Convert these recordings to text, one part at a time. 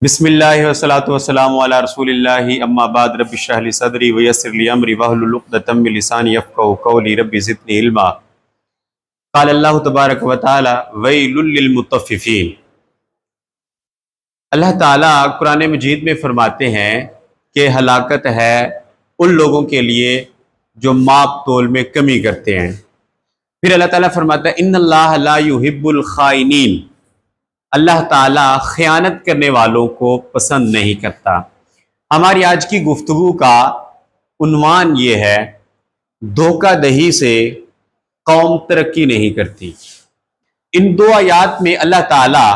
بسم اللہ والصلاۃ والسلام علی رسول اللہ اما بعد رب اشرح لی صدری ویسر لی امری واحلل عقدۃ من لسانی یفقهوا قولی رب زدنی علما قال اللہ تبارک و تعالی ویل للمطففین۔ اللہ تعالیٰ قرآن مجید میں فرماتے ہیں کہ ہلاکت ہے ان لوگوں کے لیے جو ماپ تول میں کمی کرتے ہیں۔ پھر اللہ تعالیٰ فرماتا ہے ان اللہ لا یحب الخائنین، اللہ تعالیٰ خیانت کرنے والوں کو پسند نہیں کرتا۔ ہماری آج کی گفتگو کا عنوان یہ ہے دھوکہ دہی سے قوم ترقی نہیں کرتی۔ ان دو آیات میں اللہ تعالیٰ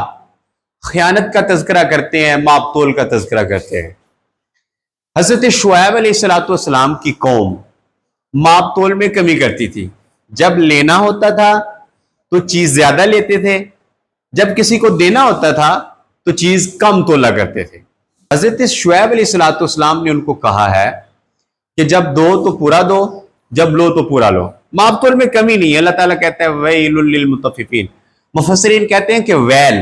خیانت کا تذکرہ کرتے ہیں، ماپ تول کا تذکرہ کرتے ہیں۔ حضرت شعیب علیہ السلام کی قوم ماپ تول میں کمی کرتی تھی۔ جب لینا ہوتا تھا تو چیز زیادہ لیتے تھے، جب کسی کو دینا ہوتا تھا تو چیز کم تولا کرتے تھے۔ حضرت شعیب علیہ السلام نے ان کو کہا ہے کہ جب دو تو پورا دو، جب لو تو پورا لو، ماپ تول میں کمی نہیں ہے۔ اللہ تعالیٰ کہتا ہے ویل للمطففین۔ مفسرین کہتے ہیں کہ ویل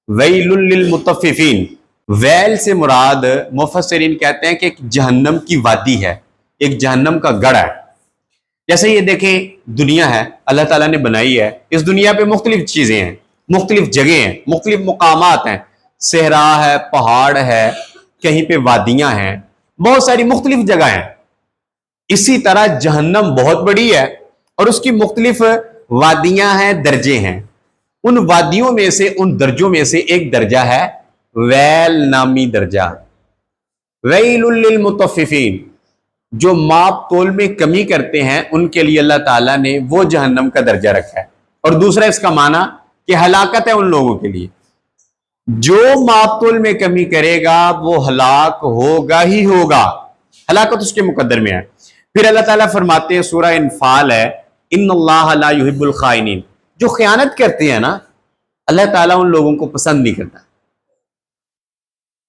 للمطففین، ویل سے مراد مفسرین کہتے ہیں کہ ایک جہنم کی وادی ہے، ایک جہنم کا گڑھ ہے۔ جیسے یہ دیکھیں دنیا ہے، اللہ تعالیٰ نے بنائی ہے، اس دنیا پہ مختلف چیزیں ہیں، مختلف جگہیں ہیں، مختلف مقامات ہیں، صحرا ہے، پہاڑ ہے، کہیں پہ وادیاں ہیں، بہت ساری مختلف جگہ ہیں۔ اسی طرح جہنم بہت بڑی ہے اور اس کی مختلف وادیاں ہیں، درجے ہیں۔ ان وادیوں میں سے، ان درجوں میں سے ایک درجہ ہے ویل نامی درجہ، ویل للمطففین، جو ماپ تول میں کمی کرتے ہیں ان کے لیے اللہ تعالیٰ نے وہ جہنم کا درجہ رکھا ہے۔ اور دوسرا اس کا معنی کہ ہلاکت ہے ان لوگوں کے لیے، جو ماپ تول میں کمی کرے گا وہ ہلاک ہوگا ہی ہوگا، ہلاکت اس کے مقدر میں ہے۔ پھر اللہ تعالیٰ فرماتے ہیں، سورہ انفال ہے، ان اللہ لا یحب الخائنین، جو خیانت کرتے ہیں نا، اللہ تعالیٰ ان لوگوں کو پسند نہیں کرتا۔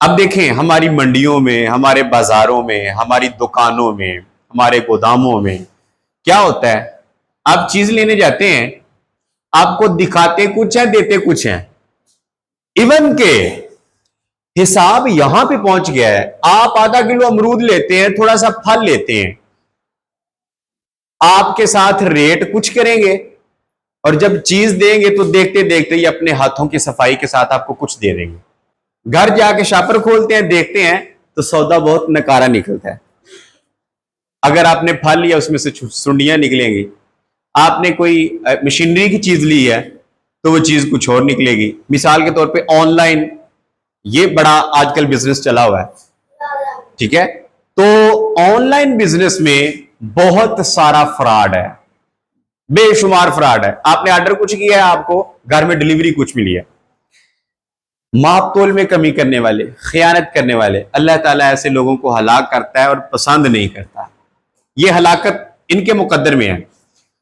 اب دیکھیں ہماری منڈیوں میں، ہمارے بازاروں میں، ہماری دکانوں میں، ہمارے گوداموں میں کیا ہوتا ہے؟ آپ چیز لینے جاتے ہیں، آپ کو دکھاتے کچھ ہیں، دیتے کچھ ہیں، ایون کہ حساب یہاں پہ پہنچ گیا ہے، آپ آدھا کلو امرود لیتے ہیں، تھوڑا سا پھل لیتے ہیں، آپ کے ساتھ ریٹ کچھ کریں گے اور جب چیز دیں گے تو دیکھتے دیکھتے ہی اپنے ہاتھوں کی صفائی کے ساتھ آپ کو کچھ دے دیں گے۔ گھر جا کے شاپر کھولتے ہیں، دیکھتے ہیں تو سودا بہت نکارا نکلتا ہے۔ اگر آپ نے پھل لیا اس میں سے سنڈیاں نکلیں گی، آپ نے کوئی مشینری کی چیز لی ہے تو وہ چیز کچھ اور نکلے گی۔ مثال کے طور پہ آن لائن یہ بڑا آج کل بزنس چلا ہوا ہے، ٹھیک ہے؟ تو آن لائن بزنس میں بہت سارا فراڈ ہے، بے شمار فراڈ ہے۔ آپ نے آرڈر کچھ کیا ہے، آپ کو گھر میں ڈیلیوری کچھ ملی ہے۔ ماپ تول میں کمی کرنے والے، خیانت کرنے والے، اللہ تعالیٰ ایسے لوگوں کو ہلاک کرتا ہے اور پسند نہیں کرتا۔ یہ ہلاکت ان کے مقدر میں ہے۔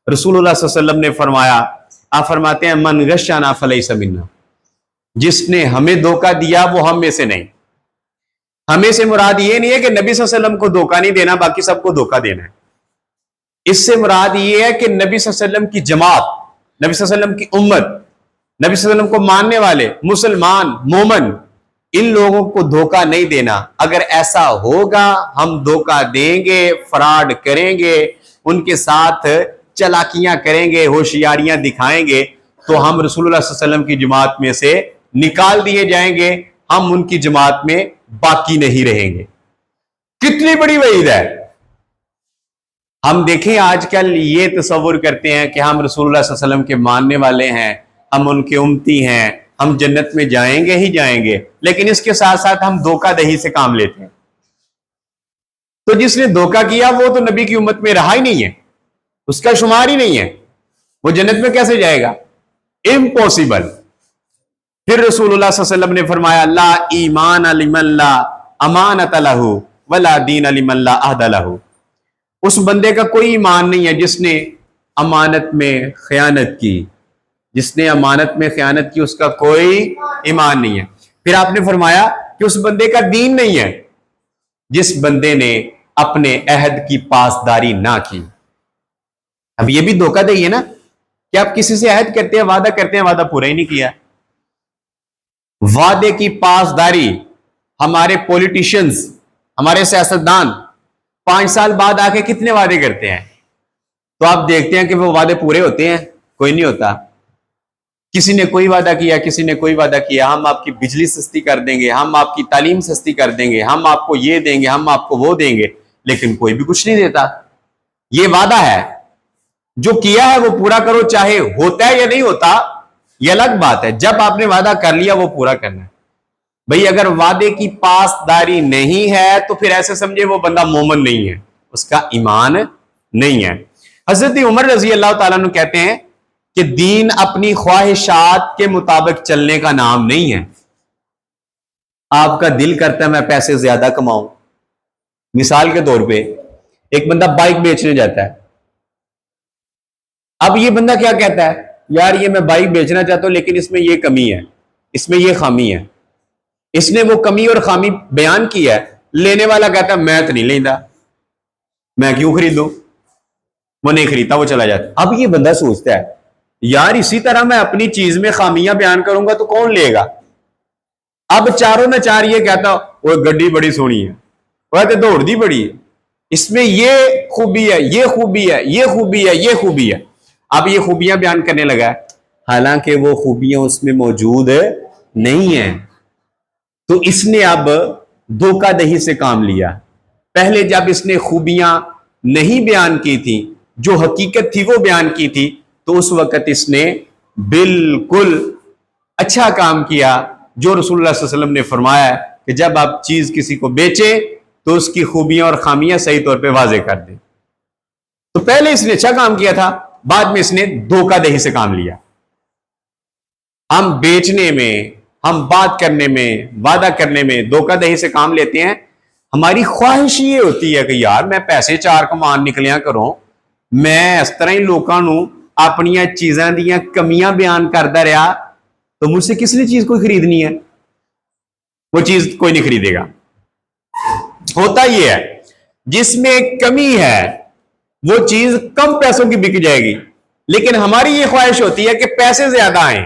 رسول اللہ صلی اللہ علیہ وسلم نے فرمایا، آپ فرماتے ہیں من غشنا فلیس منا، جس نے ہمیں دھوکہ دیا وہ ہم میں سے نہیں۔ ہمیں سے مراد یہ نہیں ہے کہ نبی صلی اللہ علیہ وسلم کو دھوکہ نہیں دینا، باقی سب کو دھوکہ دینا ہے۔ اس سے مراد یہ ہے کہ نبی صلی اللہ علیہ وسلم کی جماعت، نبی صلی اللہ علیہ وسلم کی امت، نبی صلی اللہ علیہ وسلم کو ماننے والے مسلمان مومن، ان لوگوں کو دھوکہ نہیں دینا۔ اگر ایسا ہوگا ہم دھوکہ دیں گے، فراڈ کریں گے، ان کے ساتھ چلاکیاں کریں گے، ہوشیاریاں دکھائیں گے تو ہم رسول اللہ صلی اللہ علیہ وسلم کی جماعت میں سے نکال دیے جائیں گے، ہم ان کی جماعت میں باقی نہیں رہیں گے۔ کتنی بڑی وعید ہے۔ ہم دیکھیں آج کل یہ تصور کرتے ہیں کہ ہم رسول اللہ صلی اللہ علیہ وسلم کے ماننے والے ہیں، ہم ان کے امتی ہیں، ہم جنت میں جائیں گے ہی جائیں گے، لیکن اس کے ساتھ ساتھ ہم دھوکہ دہی سے کام لیتے ہیں۔ تو جس نے دھوکہ کیا وہ تو نبی کی امت میں رہا ہی نہیں ہے، اس کا شمار ہی نہیں ہے، وہ جنت میں کیسے جائے گا؟ امپوسیبل۔ پھر رسول اللہ صلی اللہ علیہ وسلم نے فرمایا لا ایمان لمن لا امانت لہ ولا دین لمن لا عہد لہ، اس بندے کا کوئی ایمان نہیں ہے جس نے امانت میں خیانت کی، جس نے امانت میں خیانت کی اس کا کوئی ایمان نہیں ہے۔ پھر آپ نے فرمایا کہ اس بندے کا دین نہیں ہے جس بندے نے اپنے عہد کی پاسداری نہ کی۔ اب یہ بھی دھوکہ دہی ہے نا کہ آپ کسی سے عہد کرتے ہیں، وعدہ کرتے ہیں، وعدہ پورا ہی نہیں کیا۔ وعدے کی پاسداری ہمارے پولیٹیشنز، ہمارے سیاستدان 5 سال بعد آ کے کتنے وعدے کرتے ہیں، تو آپ دیکھتے ہیں کہ وہ وعدے پورے ہوتے ہیں؟ کوئی نہیں ہوتا. کسی نے کوئی وعدہ کیا، کسی نے کوئی وعدہ کیا، ہم آپ کی بجلی سستی کر دیں گے، ہم آپ کی تعلیم سستی کر دیں گے، ہم آپ کو یہ دیں گے، ہم آپ کو وہ دیں گے، لیکن کوئی بھی کچھ نہیں دیتا. یہ وعدہ ہے، جو کیا ہے وہ پورا کرو، چاہے ہوتا ہے یا نہیں ہوتا یہ الگ بات ہے. جب آپ نے وعدہ کر لیا وہ پورا کرنا ہے. بھئی اگر وعدے کی پاسداری نہیں ہے تو پھر ایسے سمجھے وہ بندہ مومن نہیں ہے، اس کا ایمان نہیں ہے. حضرت عمر رضی اللہ تعالیٰ عنہ کہتے ہیں کہ دین اپنی خواہشات کے مطابق چلنے کا نام نہیں ہے. آپ کا دل کرتا ہے میں پیسے زیادہ کماؤں. مثال کے طور پہ ایک بندہ بائک بیچنے جاتا ہے. اب یہ بندہ کیا کہتا ہے، یار یہ میں بائک بیچنا چاہتا ہوں لیکن اس میں یہ کمی ہے، اس میں یہ خامی ہے. اس نے وہ کمی اور خامی بیان کی ہے. لینے والا کہتا ہے میں تو نہیں لینا، میں کیوں خریدوں، وہ نہیں خریدتا، وہ چلا جاتا. اب یہ بندہ سوچتا ہے یار اسی طرح میں اپنی چیز میں خامیاں بیان کروں گا تو کون لے گا. اب چاروں میں چار یہ کہتا وہ گڈی بڑی سونی ہے، وہ کہتے دوڑ دی بڑی ہے، اس میں یہ خوبی ہے، یہ خوبی ہے، یہ خوبی ہے، یہ خوبی ہے. اب یہ خوبیاں بیان کرنے لگا ہے، حالانکہ وہ خوبیاں اس میں موجود نہیں ہیں. تو اس نے اب دھوکہ دہی سے کام لیا. پہلے جب اس نے خوبیاں نہیں بیان کی تھی، جو حقیقت تھی وہ بیان کی تھی، تو اس وقت اس نے بالکل اچھا کام کیا. جو رسول اللہ صلی اللہ علیہ وسلم نے فرمایا ہے کہ جب آپ چیز کسی کو بیچیں تو اس کی خوبیاں اور خامیاں صحیح طور پہ واضح کر دیں. تو پہلے اس نے اچھا کام کیا تھا، بعد میں اس نے دھوکہ دہی سے کام لیا. ہم بیچنے میں، ہم بات کرنے میں، وعدہ کرنے میں دھوکہ دہی سے کام لیتے ہیں. ہماری خواہش یہ ہوتی ہے کہ یار میں پیسے 4 کمان نکلیاں کروں، میں اس طرح ہی لوگوں نو اپنی چیزاں دیاں کمیاں بیان کرتا رہا تو مجھ سے کس نے چیز کوئی خریدنی ہے، وہ چیز کوئی نہیں خریدے گا. ہوتا یہ ہے جس میں کمی ہے وہ چیز کم پیسوں کی بک جائے گی، لیکن ہماری یہ خواہش ہوتی ہے کہ پیسے زیادہ آئیں.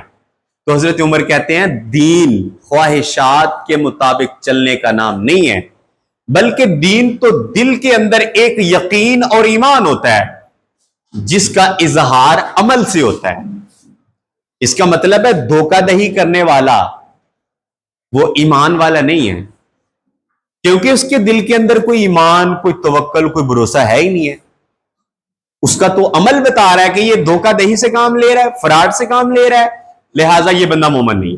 تو حضرت عمر کہتے ہیں دین خواہشات کے مطابق چلنے کا نام نہیں ہے، بلکہ دین تو دل کے اندر ایک یقین اور ایمان ہوتا ہے جس کا اظہار عمل سے ہوتا ہے. اس کا مطلب ہے دھوکہ دہی کرنے والا وہ ایمان والا نہیں ہے، کیونکہ اس کے دل کے اندر کوئی ایمان، کوئی توکل، کوئی بھروسہ ہے ہی نہیں ہے. اس کا تو عمل بتا رہا ہے کہ یہ دھوکہ دہی سے کام لے رہا ہے، فراڈ سے کام لے رہا ہے، لہٰذا یہ بندہ مومن نہیں.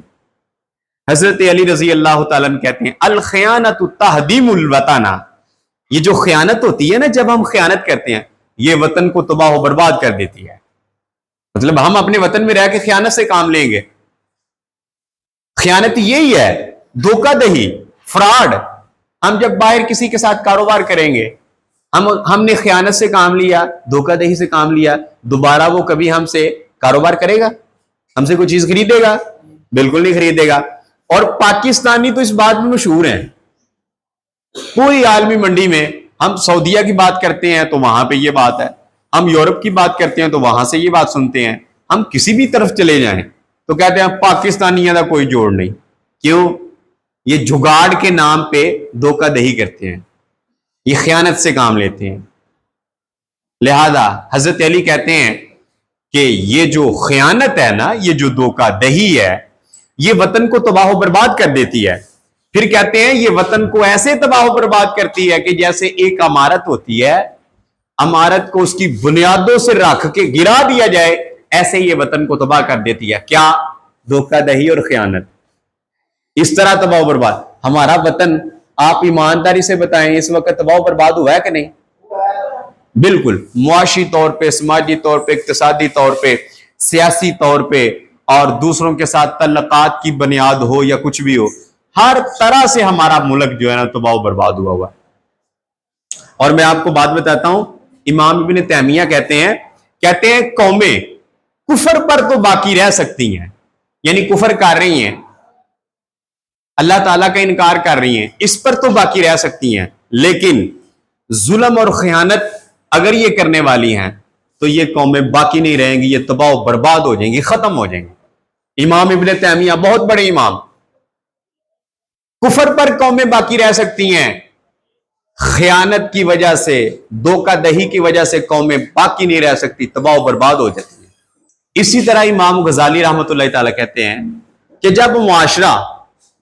حضرت علی رضی اللہ تعالیٰ عنہ کہتے ہیں الخیانت تہدیم الوطن. یہ جو خیانت ہوتی ہے نا، جب ہم خیانت کرتے ہیں یہ وطن کو تباہ و برباد کر دیتی ہے. مطلب ہم اپنے وطن میں رہ کے خیانت سے کام لیں گے. خیانت یہی ہے، دھوکہ دہی، فراڈ. ہم جب باہر کسی کے ساتھ کاروبار کریں گے، ہم نے خیانت سے کام لیا، دھوکہ دہی سے کام لیا، دوبارہ وہ کبھی ہم سے کاروبار کرے گا، ہم سے کوئی چیز خریدے گا؟ بالکل نہیں خریدے گا. اور پاکستانی تو اس بات میں مشہور ہیں. پوری عالمی منڈی میں ہم سعودیہ کی بات کرتے ہیں تو وہاں پہ یہ بات ہے، ہم یورپ کی بات کرتے ہیں تو وہاں سے یہ بات سنتے ہیں، ہم کسی بھی طرف چلے جائیں تو کہتے ہیں پاکستانیوں کا کوئی جوڑ نہیں. کیوں؟ یہ جگاڑ کے نام پہ دھوکہ دہی کرتے ہیں، یہ خیانت سے کام لیتے ہیں. لہذا حضرت علی کہتے ہیں کہ یہ جو خیانت ہے نا، یہ جو دھوکہ دہی ہے، یہ وطن کو تباہ و برباد کر دیتی ہے. پھر کہتے ہیں یہ وطن کو ایسے تباہ و برباد کرتی ہے کہ جیسے ایک عمارت ہوتی ہے، عمارت کو اس کی بنیادوں سے رکھ کے گرا دیا جائے، ایسے یہ وطن کو تباہ کر دیتی ہے. کیا؟ دھوکہ دہی اور خیانت. اس طرح تباہ و برباد. ہمارا وطن آپ ایمانداری سے بتائیں اس وقت تباہ و برباد ہوا ہے کہ نہیں؟ بالکل. معاشی طور پہ، سماجی طور پہ، اقتصادی طور پہ، سیاسی طور پہ، اور دوسروں کے ساتھ تعلقات کی بنیاد ہو یا کچھ بھی ہو، ہر طرح سے ہمارا ملک جو ہے نا تباہ و برباد ہوا ہوا. اور میں آپ کو بات بتاتا ہوں، امام ابن تیمیہ کہتے ہیں قومیں کفر پر تو باقی رہ سکتی ہیں، یعنی کفر کر رہی ہیں، اللہ تعالیٰ کا انکار کر رہی ہیں، اس پر تو باقی رہ سکتی ہیں، لیکن ظلم اور خیانت اگر یہ کرنے والی ہیں تو یہ قومیں باقی نہیں رہیں گی، یہ تباہ و برباد ہو جائیں گی، ختم ہو جائیں گی. امام ابن تیمیہ بہت بڑے امام، کفر پر قومیں باقی رہ سکتی ہیں، خیانت کی وجہ سے، دھوکہ دہی کی وجہ سے قومیں باقی نہیں رہ سکتی، تباہ و برباد ہو جاتی ہیں۔ اسی طرح امام غزالی رحمۃ اللہ تعالی کہتے ہیں کہ جب معاشرہ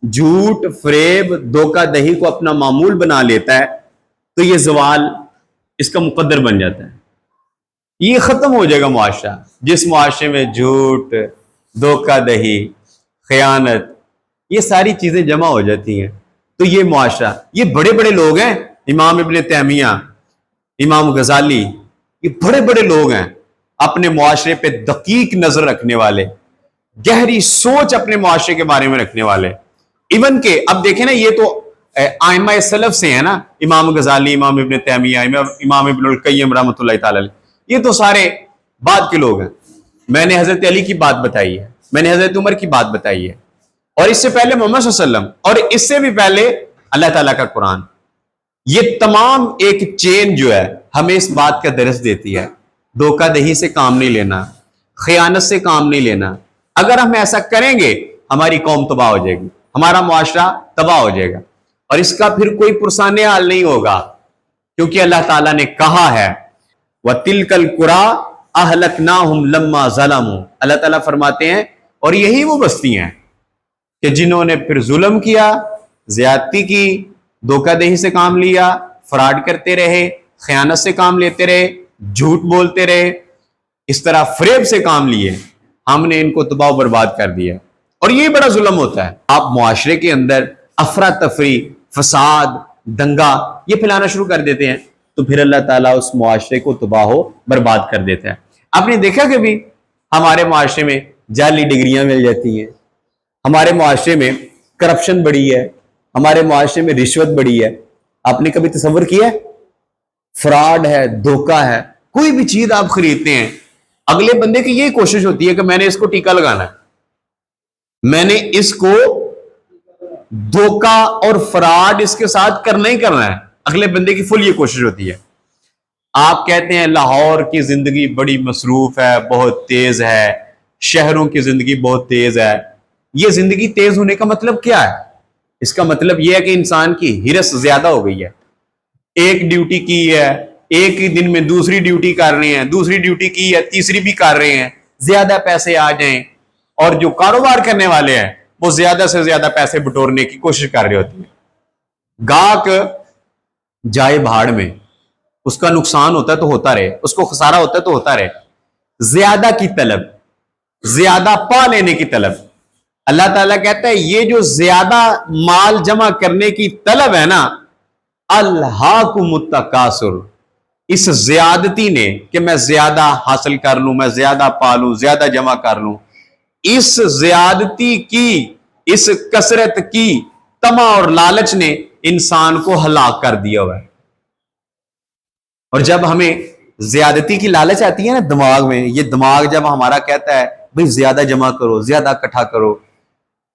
جھوٹ، فریب، دھوکہ دہی کو اپنا معمول بنا لیتا ہے تو یہ زوال اس کا مقدر بن جاتا ہے، یہ ختم ہو جائے گا معاشرہ۔ جس معاشرے میں جھوٹ، دھوکہ دہی، خیانت، یہ ساری چیزیں جمع ہو جاتی ہیں تو یہ معاشرہ، یہ بڑے بڑے لوگ ہیں، امام ابن تیمیہ، امام غزالی، یہ بڑے بڑے لوگ ہیں، اپنے معاشرے پہ دقیق نظر رکھنے والے، گہری سوچ اپنے معاشرے کے بارے میں رکھنے والے۔ ایون کہ اب دیکھیں نا، یہ تو ائمہ سلف سے ہیں نا، امام غزالی، امام ابن تیمیہ، امام ابن القیم رحمۃ اللہ تعالی علیہ، یہ تو سارے بعد کے لوگ ہیں۔ میں نے حضرت علی کی بات بتائی ہے، میں نے حضرت عمر کی بات بتائی ہے، اور اس سے پہلے محمد صلی اللہ علیہ وسلم، اور اس سے بھی پہلے اللہ تعالیٰ کا قرآن۔ یہ تمام ایک چین جو ہے ہمیں اس بات کا درس دیتی ہے، دھوکہ دہی سے کام نہیں لینا، خیانت سے کام نہیں لینا۔ اگر ہم ایسا کریں گے ہماری قوم تباہ ہو جائے گی، ہمارا معاشرہ تباہ ہو جائے گا، اور اس کا پھر کوئی پرسان حال نہیں ہوگا، کیونکہ اللہ تعالیٰ نے کہا ہے وَتِلْكَ الْقُرَىٰ أَهْلَكْنَاهُمْ لَمَّا ظَلَمُوا، اللہ تعالیٰ فرماتے ہیں اور یہی وہ بستی ہیں کہ جنہوں نے پھر ظلم کیا، زیادتی کی، دھوکہ دہی سے کام لیا، فراڈ کرتے رہے، خیانت سے کام لیتے رہے، جھوٹ بولتے رہے، اس طرح فریب سے کام لیے، ہم نے ان کو تباہ و برباد کر دیا۔ اور یہ بڑا ظلم ہوتا ہے، آپ معاشرے کے اندر افراتفری، فساد، دنگا یہ پھیلانا شروع کر دیتے ہیں تو پھر اللہ تعالیٰ اس معاشرے کو تباہ و برباد کر دیتا ہے۔ آپ نے دیکھا کہ بھی ہمارے معاشرے میں جعلی ڈگریاں مل جاتی ہیں، ہمارے معاشرے میں کرپشن بڑی ہے، ہمارے معاشرے میں رشوت بڑی ہے۔ آپ نے کبھی تصور کیا ہے؟ فراڈ ہے، دھوکہ ہے، کوئی بھی چیز آپ خریدتے ہیں، اگلے بندے کی یہی کوشش ہوتی ہے کہ میں نے اس کو ٹیکا لگانا ہے، میں نے اس کو دھوکہ اور فراڈ اس کے ساتھ کرنا ہی کرنا ہے، اگلے بندے کی فل یہ کوشش ہوتی ہے۔ آپ کہتے ہیں لاہور کی زندگی بڑی مصروف ہے، بہت تیز ہے، شہروں کی زندگی بہت تیز ہے۔ یہ زندگی تیز ہونے کا مطلب کیا ہے؟ اس کا مطلب یہ ہے کہ انسان کی ہرس زیادہ ہو گئی ہے، ایک ڈیوٹی کی ہے، ایک ہی دن میں دوسری ڈیوٹی کر رہے ہیں، دوسری ڈیوٹی کی ہے تیسری بھی کر رہے ہیں، زیادہ پیسے آ جائیں، اور جو کاروبار کرنے والے ہیں وہ زیادہ سے زیادہ پیسے بٹورنے کی کوشش کر رہے ہوتے ہیں۔ گاہک جائے بھاڑ میں، اس کا نقصان ہوتا ہے تو ہوتا رہے، اس کو خسارہ ہوتا ہے تو ہوتا رہے، زیادہ کی طلب، زیادہ پا لینے کی طلب۔ اللہ تعالیٰ کہتا ہے یہ جو زیادہ مال جمع کرنے کی طلب ہے نا، الہاکم التکاثر، اس زیادتی نے کہ میں زیادہ حاصل کر لوں، میں زیادہ پالوں، زیادہ جمع کر لوں، اس زیادتی کی، اس کثرت کی طمع اور لالچ نے انسان کو ہلاک کر دیا ہوا ہے۔ اور جب ہمیں زیادتی کی لالچ آتی ہے نا دماغ میں، یہ دماغ جب ہمارا کہتا ہے بھئی زیادہ جمع کرو، زیادہ اکٹھا کرو،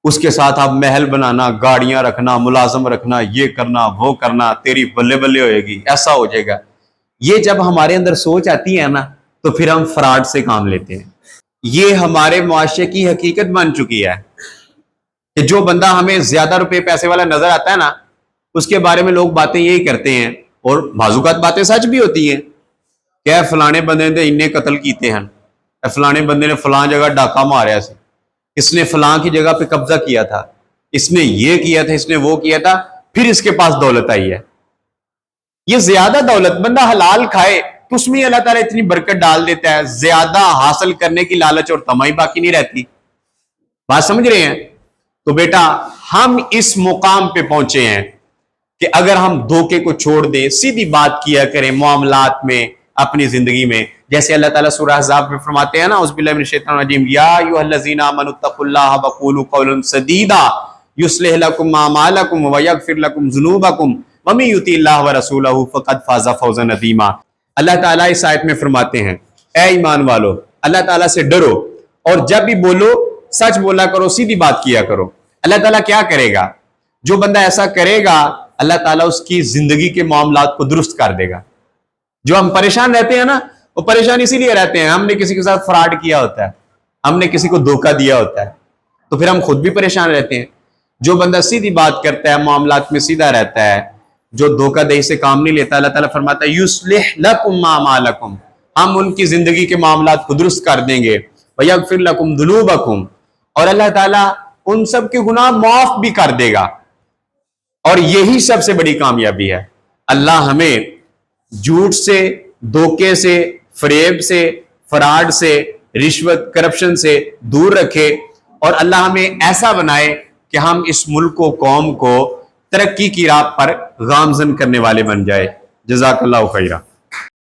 اس کے ساتھ آپ محل بنانا، گاڑیاں رکھنا، ملازم رکھنا، یہ کرنا وہ کرنا، تیری بلے بلے ہوئے گی، ایسا ہو جائے گا، یہ جب ہمارے اندر سوچ آتی ہے نا تو پھر ہم فراڈ سے کام لیتے ہیں۔ یہ ہمارے معاشرے کی حقیقت بن چکی ہے کہ جو بندہ ہمیں زیادہ روپے پیسے والا نظر آتا ہے نا، اس کے بارے میں لوگ باتیں یہی کرتے ہیں، اور بعض اوقات باتیں سچ بھی ہوتی ہیں کہ فلانے بندے نے انہیں قتل کیتے ہیں، فلانے بندے نے فلاں جگہ ڈاکہ ماریا سی، اس نے فلاں کی جگہ پہ قبضہ کیا تھا، اس نے یہ کیا تھا، اس نے وہ کیا تھا، پھر اس کے پاس دولت آئی ہے۔ یہ زیادہ دولت بندہ حلال کھائے تو اس میں اللہ تعالیٰ اتنی برکت ڈال دیتا ہے، زیادہ حاصل کرنے کی لالچ اور طمع باقی نہیں رہتی۔ بات سمجھ رہے ہیں؟ تو بیٹا ہم اس مقام پہ پہنچے ہیں کہ اگر ہم دھوکے کو چھوڑ دیں، سیدھی بات کیا کریں معاملات میں، اپنی زندگی میں، جیسے اللہ تعالیٰ سورہ احزاب میں فرماتے ہیں نا، اعوذ باللہ من الشیطان الرجیم، یا ایھا الذین آمنوا اتقوا اللہ وقولوا قولا سدیدا یصلح لکم اعمالکم ویغفر لکم ذنوبکم ومن یطع اللہ ورسولہ فقد فاز فوزا عظیما۔ اللہ تعالیٰ اس آیت میں فرماتے ہیں اے ایمان والو، اللہ تعالیٰ سے ڈرو اور جب بھی بولو سچ بولا کرو، سیدھی بات کیا کرو۔ اللہ تعالیٰ کیا کرے گا؟ جو بندہ ایسا کرے گا اللہ تعالیٰ اس کی زندگی کے معاملات کو درست کر دے گا۔ جو ہم پریشان رہتے ہیں نا، وہ پریشان اسی لیے رہتے ہیں، ہم نے کسی کے ساتھ فراڈ کیا ہوتا ہے، ہم نے کسی کو دھوکہ دیا ہوتا ہے، تو پھر ہم خود بھی پریشان رہتے ہیں۔ جو بندہ سیدھی بات کرتا ہے، معاملات میں سیدھا رہتا ہے، جو دھوکہ دہی سے کام نہیں لیتا، اللہ تعالیٰ فرماتا ہے یصلح لکم اعمالکم، ہم ان کی زندگی کے معاملات کو درست کر دیں گے، ویغفر لکم ذنوبکم، اور اللہ تعالیٰ ان سب کے گناہ معاف بھی کر دے گا۔ اور یہی سب سے بڑی کامیابی ہے۔ اللہ ہمیں جھوٹ سے، دھوکے سے، فریب سے، فراڈ سے، رشوت کرپشن سے دور رکھے، اور اللہ ہمیں ایسا بنائے کہ ہم اس ملک و قوم کو ترقی کی راہ پر گامزن کرنے والے بن جائے۔ جزاک اللہ خیرہ۔